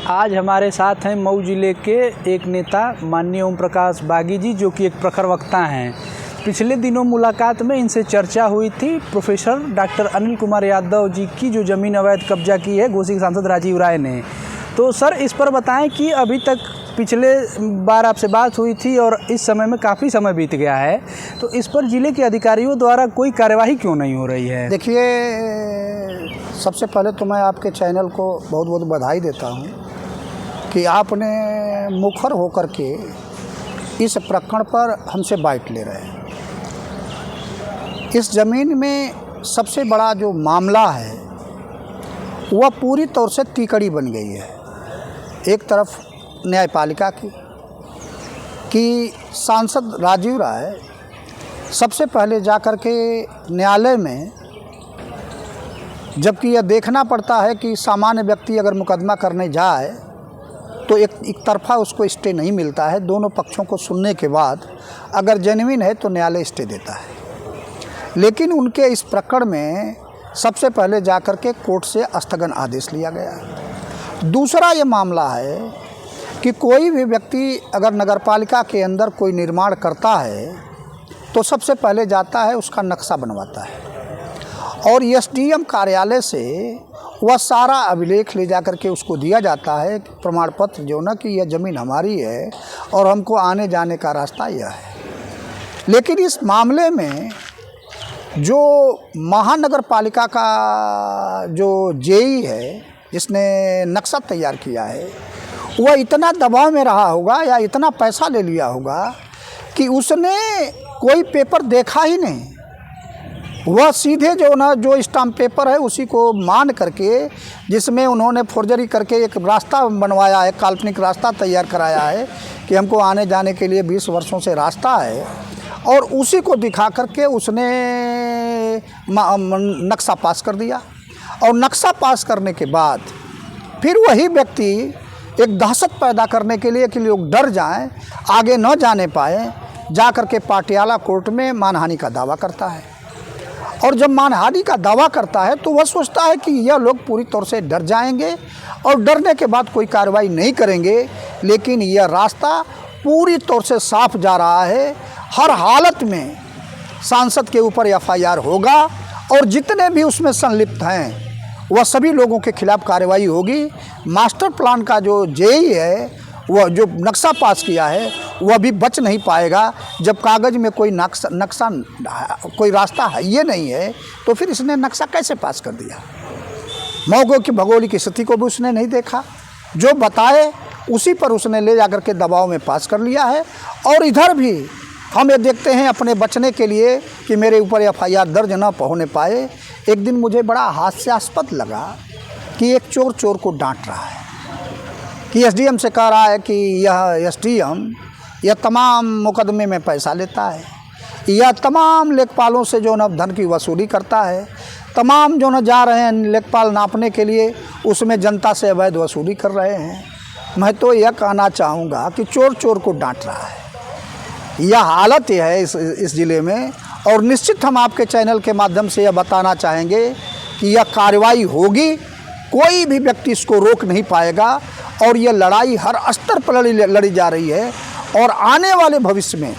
आज हमारे साथ हैं मऊ जिले के एक नेता माननीय ओम प्रकाश बागी जी, जो कि एक प्रखर वक्ता हैं। पिछले दिनों मुलाकात में इनसे चर्चा हुई थी प्रोफेसर डॉक्टर अनिल कुमार यादव जी की, जो ज़मीन अवैध कब्जा की है घोसी के सांसद राजीव राय ने। तो सर, इस पर बताएं कि अभी तक पिछले बार आपसे बात हुई थी और इस समय में काफ़ी समय बीत गया है, तो इस पर ज़िले के अधिकारियों द्वारा कोई कार्यवाही क्यों नहीं हो रही है? देखिए, सबसे पहले तो मैं आपके चैनल को बहुत बहुत बधाई देता हूं कि आपने मुखर होकर के इस प्रकरण पर हमसे बाइट ले रहे हैं। इस ज़मीन में सबसे बड़ा जो मामला है वह पूरी तौर से तीकड़ी बन गई है। एक तरफ न्यायपालिका की कि सांसद राजीव राय सबसे पहले जाकर के न्यायालय में, जबकि यह देखना पड़ता है कि सामान्य व्यक्ति अगर मुकदमा करने जाए तो एक तरफा उसको स्टे नहीं मिलता है। दोनों पक्षों को सुनने के बाद अगर जेन्युइन है तो न्यायालय स्टे देता है। लेकिन उनके इस प्रकरण में सबसे पहले जाकर के कोर्ट से स्थगन आदेश लिया गया। दूसरा ये मामला है कि कोई भी व्यक्ति अगर नगरपालिका के अंदर कोई निर्माण करता है तो सबसे पहले जाता है, उसका नक्शा बनवाता है और एसडीएम कार्यालय से वह सारा अभिलेख ले जाकर के उसको दिया जाता है, प्रमाण पत्र जो ना कि यह ज़मीन हमारी है और हमको आने जाने का रास्ता यह है। लेकिन इस मामले में जो महानगर पालिका का जो जेई है जिसने नक्शा तैयार किया है, वह इतना दबाव में रहा होगा या इतना पैसा ले लिया होगा कि उसने कोई पेपर देखा ही नहीं। वह सीधे जो स्टाम्प पेपर है उसी को मान करके, जिसमें उन्होंने फोर्जरी करके एक रास्ता बनवाया है, काल्पनिक रास्ता तैयार कराया है कि हमको आने जाने के लिए 20 वर्षों से रास्ता है, और उसी को दिखा करके उसने नक्शा पास कर दिया। और नक्शा पास करने के बाद फिर वही व्यक्ति एक दहशत पैदा करने के लिए कि लोग डर जाएं, आगे न जाने पाए, जा कर के पाटियाला कोर्ट में मानहानि का दावा करता है। और जब मानहानि का दावा करता है तो वह सोचता है कि यह लोग पूरी तौर से डर जाएंगे और डरने के बाद कोई कार्रवाई नहीं करेंगे। लेकिन यह रास्ता पूरी तौर से साफ जा रहा है। हर हालत में सांसद के ऊपर एफआईआर होगा और जितने भी उसमें संलिप्त हैं वह सभी लोगों के खिलाफ कार्रवाई होगी। मास्टर प्लान का जो जेई है, वह जो नक्शा पास किया है, वह भी बच नहीं पाएगा। जब कागज़ में कोई नक्शा कोई रास्ता है ये नहीं है, तो फिर इसने नक्शा कैसे पास कर दिया? मऊ की भौगोलिक स्थिति को भी उसने नहीं देखा, जो बताए उसी पर उसने ले जाकर के दबाव में पास कर लिया है। और इधर भी हम ये देखते हैं अपने बचने के लिए कि मेरे ऊपर एफआईआर दर्ज न होने पाए। एक दिन मुझे बड़ा हास्यास्पद लगा कि एक चोर को डांट रहा है कि एसडीएम से कह रहा है कि यह एसडीएम यह तमाम मुकदमे में पैसा लेता है, यह तमाम लेखपालों से जो न धन की वसूली करता है, तमाम जो न जा रहे हैं लेखपाल नापने के लिए उसमें जनता से अवैध वसूली कर रहे हैं। मैं तो यह कहना चाहूँगा कि चोर को डांट रहा है। यह हालत है इस ज़िले में। और निश्चित हम आपके चैनल के माध्यम से यह बताना चाहेंगे कि यह कार्रवाई होगी, कोई भी व्यक्ति इसको रोक नहीं पाएगा। और यह लड़ाई हर स्तर पर लड़ी जा रही है और आने वाले भविष्य में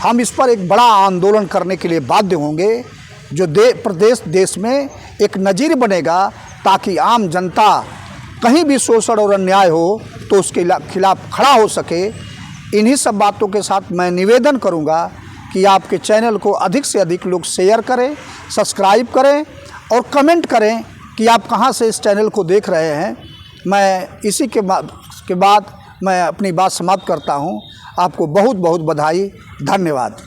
हम इस पर एक बड़ा आंदोलन करने के लिए बाध्य होंगे, जो प्रदेश देश में एक नज़ीर बनेगा, ताकि आम जनता कहीं भी शोषण और अन्याय हो तो उसके खिलाफ खड़ा हो सके। इन्हीं सब बातों के साथ मैं निवेदन करूंगा कि आपके चैनल को अधिक से अधिक लोग शेयर करें, सब्सक्राइब करें और कमेंट करें कि आप कहां से इस चैनल को देख रहे हैं। मैं इसी के बाद मैं अपनी बात समाप्त करता हूं। आपको बहुत बहुत बधाई, धन्यवाद।